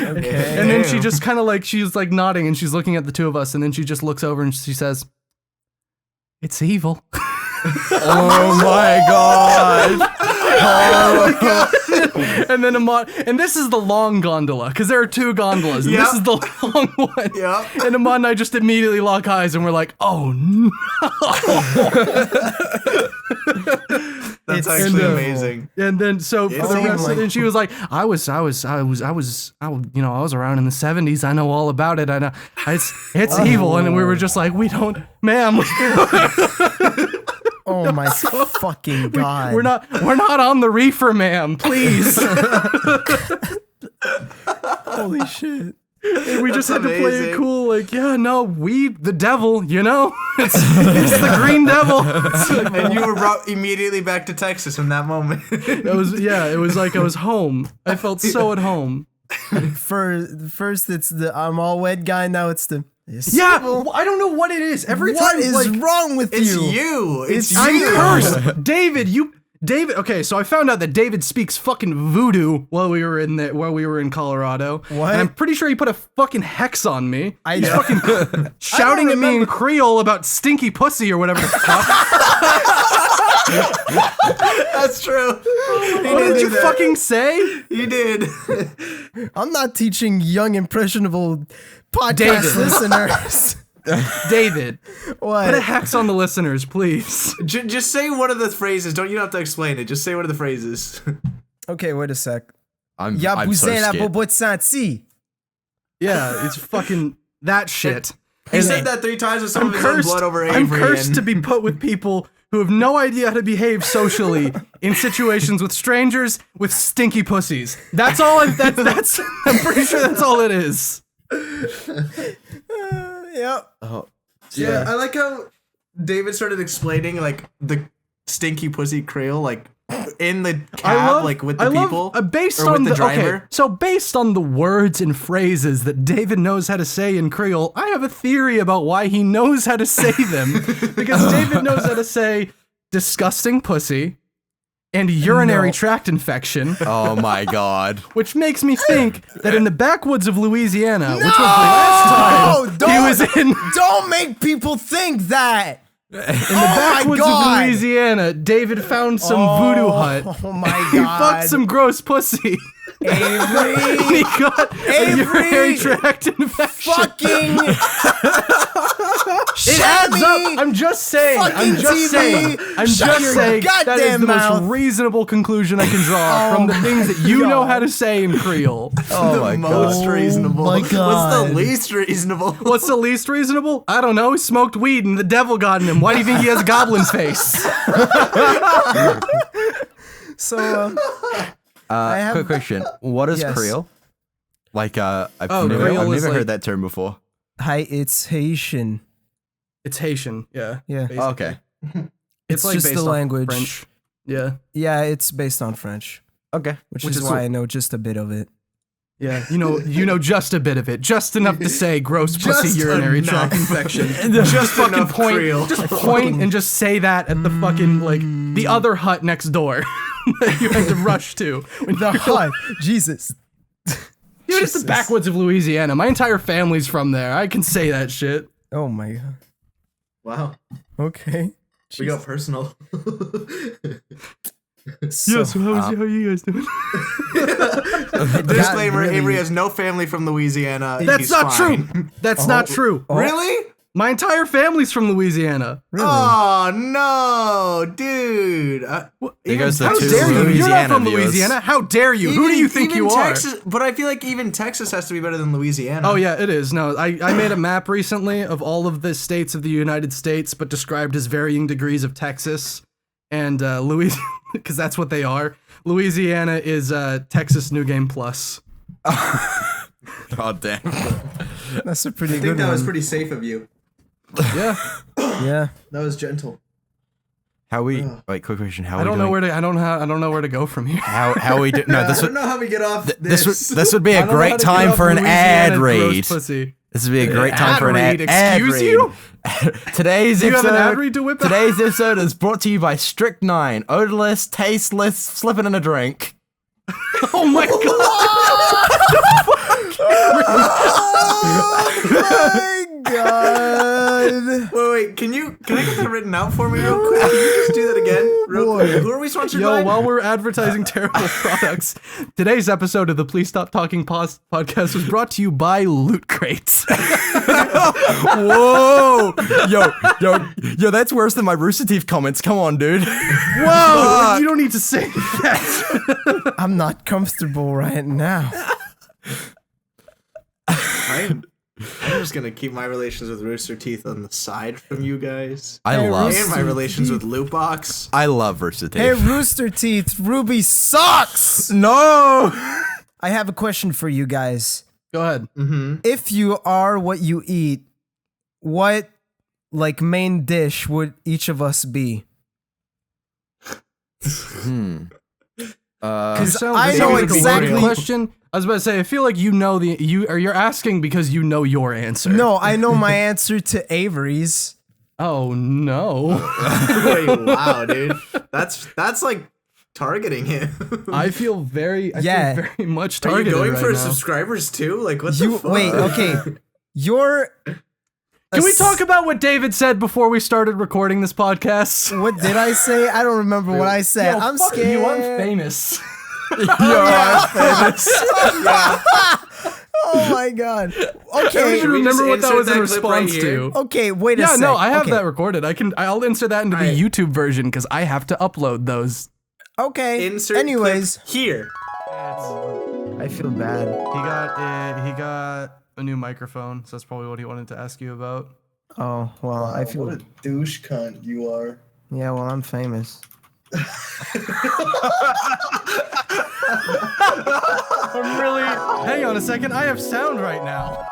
Okay. And then she just kind of like she's like nodding, and she's looking at the two of us, and then she just looks over and she says, "It's evil." Oh my god. Oh my god. And then Ahmad, and this is the long gondola, because there are 2 gondolas, and this is the long one. Yeah. And Ahmad and I just immediately lock eyes, and we're like, oh no. That's actually amazing. And then so for the rest of it, and she was like, I was around in the 70s. I know all about it. I know it's evil. And we were just like, we don't, ma'am. Oh my fucking god! We're not on the reefer, ma'am. Please. Holy shit! And we just had to play it cool, like, yeah, no, the devil, you know, it's the green devil. And you were brought immediately back to Texas in that moment. It was like I was home. I felt so at home. First it's the I'm all wet guy. Now it's the I don't know what it is. Every what time, is wrong with It's you? you. It's I'm you. cursed, David. David. Okay, so I found out that David speaks fucking voodoo while we were in Colorado. What? And I'm pretty sure he put a fucking hex on me. I Fucking shouting at me in Creole about stinky pussy or whatever the fuck. That's true. What did you fucking say? You did. I'm not teaching young impressionable podcast David. listeners. David, What? put a hex on the listeners, please. Just say one of the phrases. You don't have to explain it. Just say one of the phrases. Okay, wait a sec. I'm Ya so bousez la scared. bobotte senti. Yeah, it's fucking that shit. He said that 3 times with some of his own blood over Avery. I'm cursed to be put with people who have no idea how to behave socially in situations with strangers with stinky pussies. That's all. I'm pretty sure that's all it is. Yep. Yeah, I like how David started explaining like the stinky pussy Creole, like in the cab, like with the people, based or on with the driver. Okay, so based on the words and phrases that David knows how to say in Creole, I have a theory about why he knows how to say them. Because David knows how to say disgusting pussy and urinary tract infection, Oh my god. which makes me think that in the backwoods of Louisiana, which was the last time he was in Don't make people think that. in the backwoods of God. Louisiana, David found some voodoo hut. Oh my He god. fucked some gross pussy. Avery. He got a urinary tract infection. Fucking. It adds up. I'm just saying. I'm Fucking just TV. saying. I'm Shut just your saying. That is goddamn the mouth. most reasonable conclusion I can draw from the things that you know how to say in Creole. Oh my Most god. reasonable. my What's God. the least reasonable? What's the least reasonable? I don't know. He smoked weed and the devil got in him. Why do you think he has a goblin's face? So, I have- Quick question. What is Yes. Creole? Like, I've Oh, never Creole is heard like- that term before. hi, it's Haitian. It's Haitian. Yeah. Yeah. basically. Okay. It's like just based the off language. French. Yeah. Yeah, it's based on French, Okay. which Which is is why cool. I know just a bit of it. Yeah, you know just a bit of it, just enough to say gross pussy Just urinary enough. tract infection. Just fucking enough point, Creole. just point and just say that at the fucking like the other hut next door that you had to rush to. When The hut. Jesus. you're just the backwoods of Louisiana. My entire family's from there. I can say that shit. Oh my god. Wow, Okay. we got personal. So, how are you guys doing? Disclaimer: really- Avery has no family from Louisiana. That's He's not fine. true. That's not true. Really? My entire family's from Louisiana. really? Oh no, dude! There goes the How two dare you? You're not Louisiana from viewers. Louisiana. How dare you? Who do you think even you are? Texas, but I feel like even Texas has to be better than Louisiana. Oh yeah, it is. No, I made a map recently of all of the states of the United States, but described as varying degrees of Texas, and Louisiana, because that's what they are. Louisiana is Texas New Game Plus. God damn. That's a pretty I think good that one. was pretty safe of you. Yeah, Yeah. That was gentle. How we? Wait, quick question. How I don't know where to. I don't know where to go from here. How we do? No, I this don't would. know how we get off This would be I a don't know how great to get time off for an ad Louisiana gross read. pussy. This would be a great time Ad for an read, ad excuse read. you? Today's Do you have episode. an ad read to whip out? Today's episode is brought to you by Strychnine, odorless, tasteless, slipping in a drink. Oh my god! Oh my god. Wait, can I get that written out for me real quick? Can you just do that again? Real quick. Who are we sponsored by? Yo, while we're advertising terrible products, today's episode of the Please Stop Talking podcast was brought to you by Loot Crates. Whoa! Yo, that's worse than my Rooster Teeth comments. Come on, dude. Whoa! You don't need to say that. I'm not comfortable right now. I'm just gonna keep my relations with Rooster Teeth on the side from you guys. I Hey, love. And my relations with Loot Box. I love Rooster Teeth. Hey, Rooster Teeth, Ruby sucks. No. I have a question for you guys. Go ahead. If you are what you eat, what like main dish would each of us be? Because I know exactly. Question. I was about to say. I feel like you know you're asking because you know your answer. No, I know my answer to Avery's. Oh no. Wait, wow, dude. That's like targeting him. I feel very much Are you targeted going right for now. subscribers too? Like what the You fuck? wait, okay. You're. Can we talk about what David said before we started recording this podcast? What did I say? I don't remember what I said. Yo, I'm fuck scared. you, I'm famous. Oh my god. I don't Okay. even remember what that insert was in that clip right response here? to. Okay. Wait a Yeah, second. no, I have okay. that recorded. I'll insert that into the Alright. YouTube version because I have to upload those. Okay. Insert Anyways, clip here. I feel bad. He got a new microphone, so that's probably what he wanted to ask you about. Oh well, I feel. What a douche cunt you are. Yeah, well, I'm famous. I'm really. Hang on a second. I have sound right now.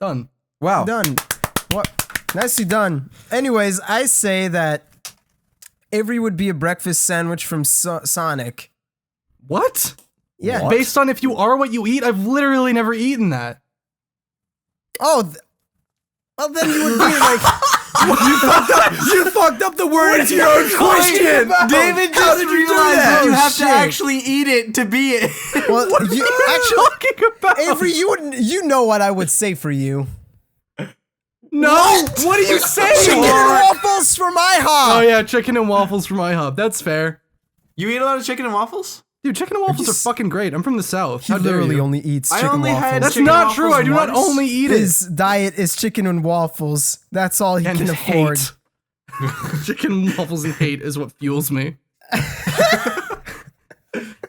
Done. Wow. Done. What? Nicely done. Anyways, I say that Avery would be a breakfast sandwich from Sonic. What? Yeah. Based on if you are what you eat, I've literally never eaten that. Oh. Well, then you would be like. You fucked up the word into your own question. David How just did you do realized that? that you Oh, have shit. to actually eat it to be it. Well, you actually, Talking about Avery, you know what I would say for you. no. What are you saying? Chicken and waffles from IHOP. Oh yeah, chicken and waffles from IHOP. That's fair. You eat a lot of chicken and waffles? Dude, chicken and waffles are fucking great. I'm from the South. He How dare literally you? only eats I chicken only waffles. had That's chicken not and true. waffles I do not once. only eat it. His diet is chicken and waffles. That's all he And can his afford. hate. Chicken waffles and hate is what fuels me.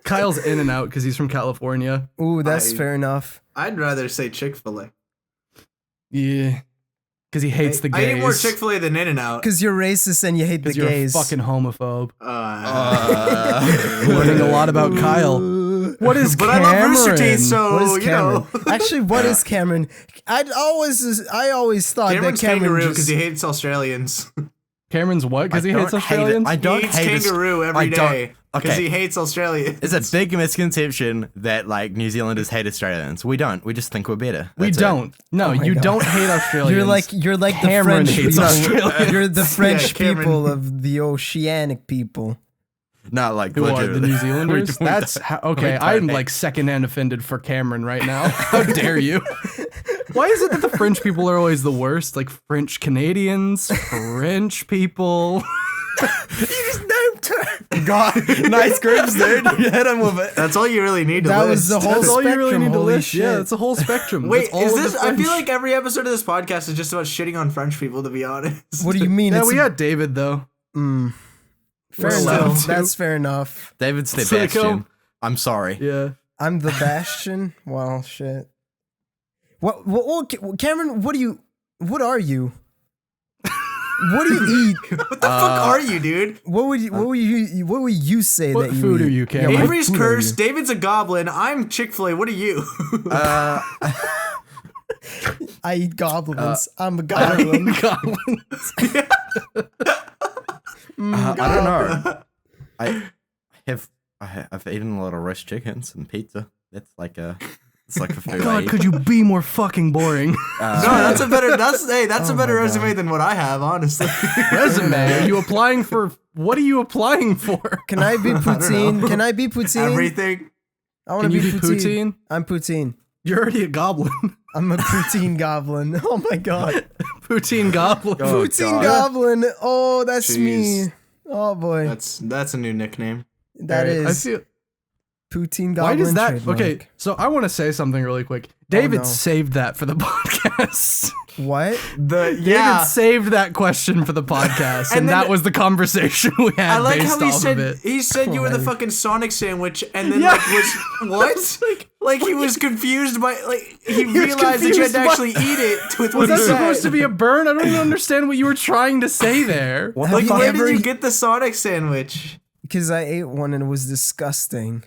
Kyle's in and out because he's from California. Ooh, that's I- fair enough. I'd rather say Chick-fil-A. Yeah. Because he hates the gays. I eat more Chick-fil-A than In-N-Out. Because you're racist and you hate the Because you're gays. a fucking homophobe. Uh, Learning a lot about Kyle. What is but I Cameron? love Rooster Teeth, so What is you know. Cameron? Actually, what is Cameron? I always thought Cameron's that Cameron kangaroo just, because he hates Australians. Cameron's what? Because he hates don't hate it. Australians? I don't he eats hate kangaroo every day because Okay. he hates Australians. It's a big misconception that like New Zealanders hate Australians. We don't. We just think we're better. We That's it. don't. No, my you God. don't hate Australians. you're like Cameron the French hates people. Australians. You're the French Cameron. people of the oceanic people. Not like Who are the New Zealanders? We That's don't- okay. don't I'm hate- like secondhand offended for Cameron right now. How dare you? Why is it that the French people are always the worst? Like French Canadians, French people. You just named her. God, nice groups, dude. You hit him with it. That's all you really need to That list. was the whole That's all you really spectrum, need to holy list. shit. Yeah, it's a whole spectrum. Wait, That's all is of the this? I feel French. like every episode of this podcast is just about shitting on French people. To be honest. What do you mean? Yeah, It's we got David though. fair We're allowed enough. to. That's fair enough. David Sicko. Sebastian. I'm sorry. Yeah. I'm the Bastion. Well, shit. What Cameron? What are you? What do you eat? What the fuck are you, dude? What would you say What that you food eat? are you, Cameron? what Avery's food are cursed. you? David's a goblin. I'm Chick-fil-A. What are you? I eat goblins. I'm a goblin. I don't know. I've eaten a lot of roast chickens and pizza. That's like a food. I God, eat. could you be more fucking boring? No, that's a better. That's a better my resume than what I have, honestly. Resume? Are you applying for? What are you applying for? Can I be poutine? Can I be poutine? Everything. I want to Can be you be poutine. poutine? I'm poutine. You're already a goblin. I'm a poutine goblin. Oh my god. Poutine goblin. Oh, Poutine God. goblin. Oh, that's me. Jeez. Oh boy. That's a new nickname. That Alright, is I feel. poutine Why goblin. does that? trademark. Okay, so I want to say something really quick. David no. saved that for the podcast. What? David saved that question for the podcast, and, And then- that was the conversation we had I like based how he off said of it. he said you were the Right. fucking Sonic sandwich, and then Yeah. like was what? Like he was confused by like he was realized that you had confused to by- actually eat it with what Was he that said. supposed to be a burn? I don't even understand what you were trying to say there. What Like the fuck? where ever did you eat- get the Sonic sandwich? Because I ate one and it was disgusting.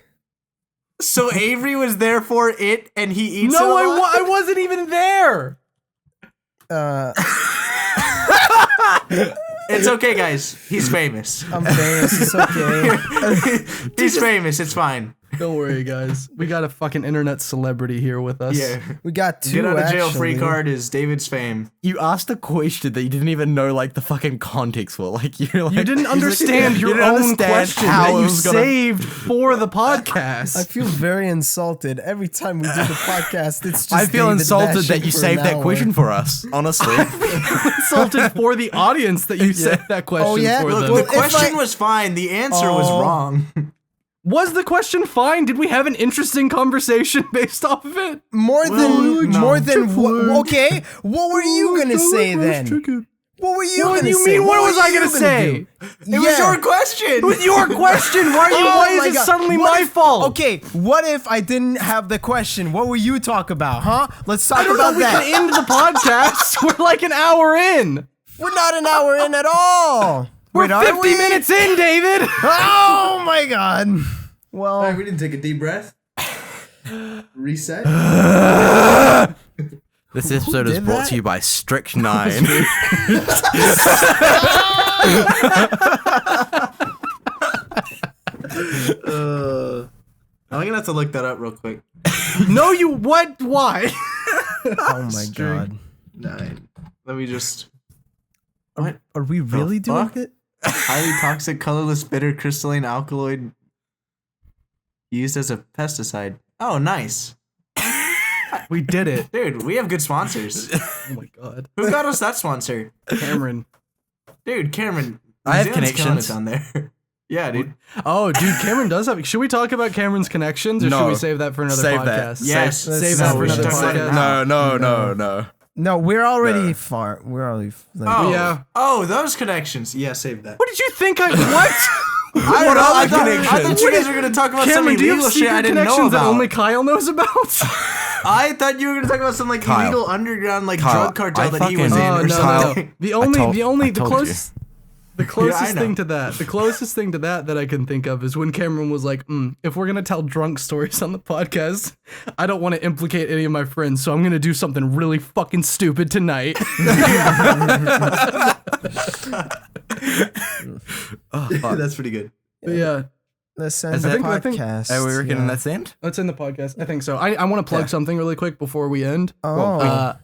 So Avery was there for it, and he eats it. No, a lot? I wasn't even there. It's okay, guys. He's famous. I'm famous. It's okay. He's famous. It's fine. Don't worry, guys. We got a fucking internet celebrity here with us. Yeah. We got 2 Get out of jail free actually. card is David's fame. You asked a question that you didn't even know like the fucking context for. Like you're like You didn't understand your you didn't own understand question how that it you was gonna- saved for the I podcast. feel very insulted every time we do the podcast. It's just I feel David insulted bashing that you for saved an that hour. question for us. Honestly, Insulted for the audience that you said that question Oh, yeah? for Look, them. The if question I- was fine. The answer was Oh. wrong. Was the question fine? Did we have an interesting conversation based off of it? More Well, than no. more than okay. What were you gonna say then? What were you What gonna do you say? mean? What was were I you gonna say? It was your question. It was your question. Why Oh my is it God. suddenly What my if- fault? Okay, what if I didn't have the question? What will you talk about, huh? Let's talk I don't know. about We that. can end the podcast. We're like an hour in. We're not an hour in at all. We're Wait, are 50 we? minutes in, David. Oh my God. Well, All right, we didn't take a deep breath. Reset. this episode is did brought that? to you by Strict 9. I'm gonna have to look that up real quick. No, you what? Why? oh my God. 9. Let me just. What? Are we really doing fuck? it? Highly toxic, colorless, bitter, crystalline alkaloid used as a pesticide. Oh, nice. We did it. Dude, we have good sponsors. Oh my God. Who got us that sponsor? Cameron. Dude, Cameron. I have New Zealand's killing connections. it down there. Yeah, dude. Oh, dude, Cameron does have. Should we talk about Cameron's connections, or should No. we save that for another Save podcast? that. Yes. Save that No, for we another should talk about it podcast. now. No. No, we're already No. far. We're already. Like, Oh, Yeah. Oh, those connections. Yeah, save that. What did you think? What? I don't know. I thought connections? you guys were gonna talk about some Cameron, do you illegal have shit I secret didn't know connections that about. only Kyle knows about? I thought you were gonna talk about some like Kyle. illegal underground like Kyle, drug cartel I that he was in fucking- Oh or no, something. no. The only, the told closest, the closest know. thing to that, the closest thing to that I can think of is when Cameron was like, "If we're gonna tell drunk stories on the podcast, I don't want to implicate any of my friends, so I'm gonna do something really fucking stupid tonight." That's pretty good. Yeah, let's end Is the that- I think- podcast. Are we reckoning yeah. that's the end? let's end the podcast. I think so. I want to plug something really quick before we end. Oh,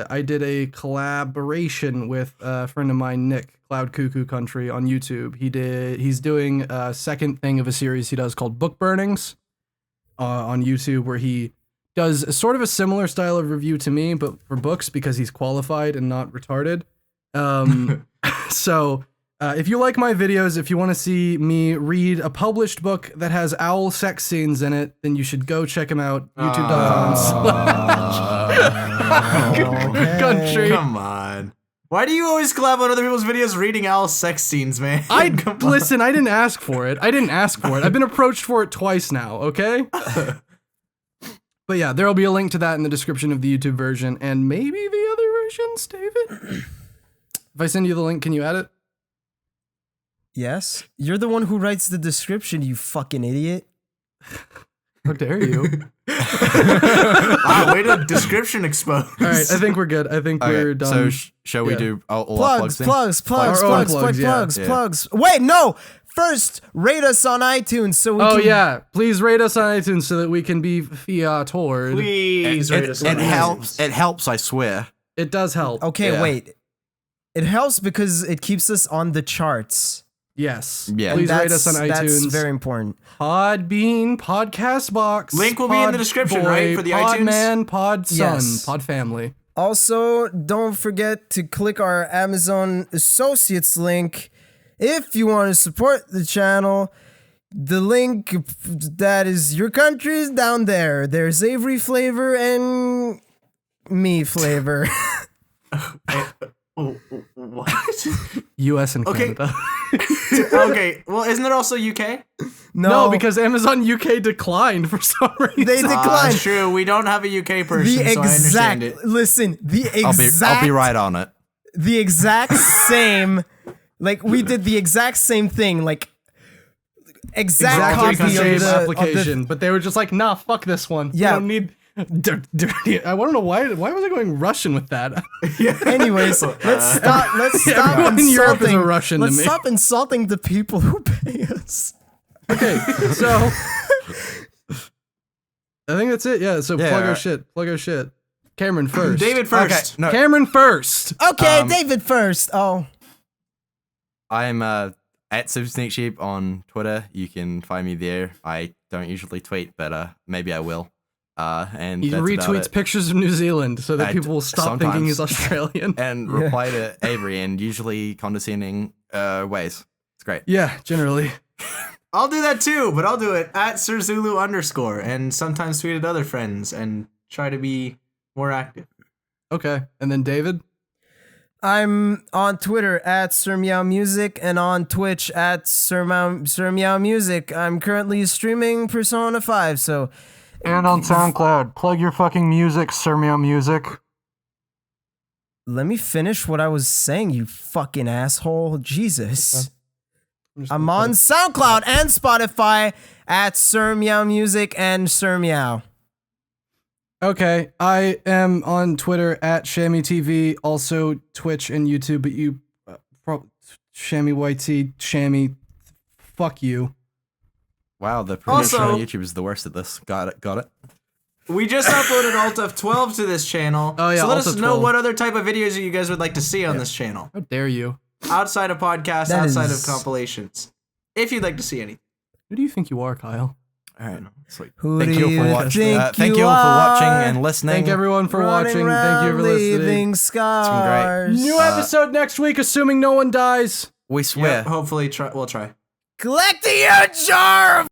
I did a collaboration with a friend of mine, Nick, Cloud Cuckoo Country on YouTube. He's doing a second thing of a series he does called Book Burnings on YouTube, where he does sort of a similar style of review to me, but for books because he's qualified and not retarded. So if you like my videos, if you want to see me read a published book that has owl sex scenes in it, then you should go check him out. YouTube.com/country. Come on. Why do you always collab on other people's videos reading Al's sex scenes, man? Come on. Listen, I didn't ask for it. I've been approached for it twice now, okay? But yeah, there'll be a link to that in the description of the YouTube version and maybe the other versions, David. If I send you the link, can you add it? yes. You're the one who writes the description, you fucking idiot. How dare you? Wow, way to description expose. All right, I think we're good. I think we're done. So shall we Yeah. do all our Plugs, plugs then? plugs. Our own plugs, yeah. Plugs. Wait, no. First, rate us on iTunes so we Oh can. yeah, please rate us on iTunes so that we can be fiatored. Please rate us It on helps. iTunes. It helps, I swear. It does help. Okay, Yeah. wait. It helps because it keeps us on the charts. Yes. Yeah. Please rate That's- us on That's iTunes. very important. Podbean, Podcast Box. Link will be in the description, right, for the iTunes? Podman, Pod Son, Yes. Pod Family. Also, don't forget to click our Amazon Associates link if you want to support the channel. The link that is your country is down there. There's Avery flavor and me flavor. Oh, what? US and Okay. Canada. Okay, well, isn't it also UK? No, because Amazon UK declined for some reason. they declined. True, we don't have a UK person, The so I understand exact it. listen, the I'll exact be right on it. the exact same, like we did the exact same thing, like exact Exactly copy the of same the application, but they were just like, nah, fuck this one. Yeah. We don't need Dirty. I want to know why was I going Russian with that? Anyways, let's stop. Let's stop everyone in Europe is a insulting. Russian to Let's me. stop insulting the people who pay us. Okay, so I think that's it. Yeah. So Yeah, plug our alright. shit. Plug our shit. Cameron first. David first. Okay, no, Cameron first. Okay, Um, David first. Oh, I'm at Super Sneak Sheep on Twitter. You can find me there. I don't usually tweet, but maybe I will. And He that's about retweets it. pictures of New Zealand so that I people will stop thinking he's sometimes. Australian. And reply to Avery in usually condescending ways. It's great. Yeah, generally. I'll do that too, but I'll do it at SirZulu_, and sometimes tweet at other friends and try to be more active. Okay, and then David. I'm on Twitter at SirMeowMusic and on Twitch at SirMeowMusic. I'm currently streaming Persona 5, so And on SoundCloud. Plug your fucking music, Sir Meow Music. let me finish what I was saying, you fucking asshole. Jesus. I'm on SoundCloud and Spotify at SirMeowMusic and SirMeow. Okay, I am on Twitter at Shammy TV, also Twitch and YouTube, but you, Shammy YT, Shammy, fuck you. Wow, the promotion Also- on YouTube is the worst at this. Got it. We just uploaded Alt of 12 to this channel. Oh, yeah, so let Alt us of know 12. what other type of videos you guys would like to see on this channel. How dare you? Outside of podcasts, That outside is- of compilations. If you'd like to see anything. Who do you think you are, Kyle? All right, sweet. Who Thank do you all for you watching. think Thank you you all for watching are? and listening. Thank everyone for Running watching. Thank you for around listening. leaving scars. New episode next week, assuming no one dies. We swear. Yep, hopefully we'll try. Collecting your jar of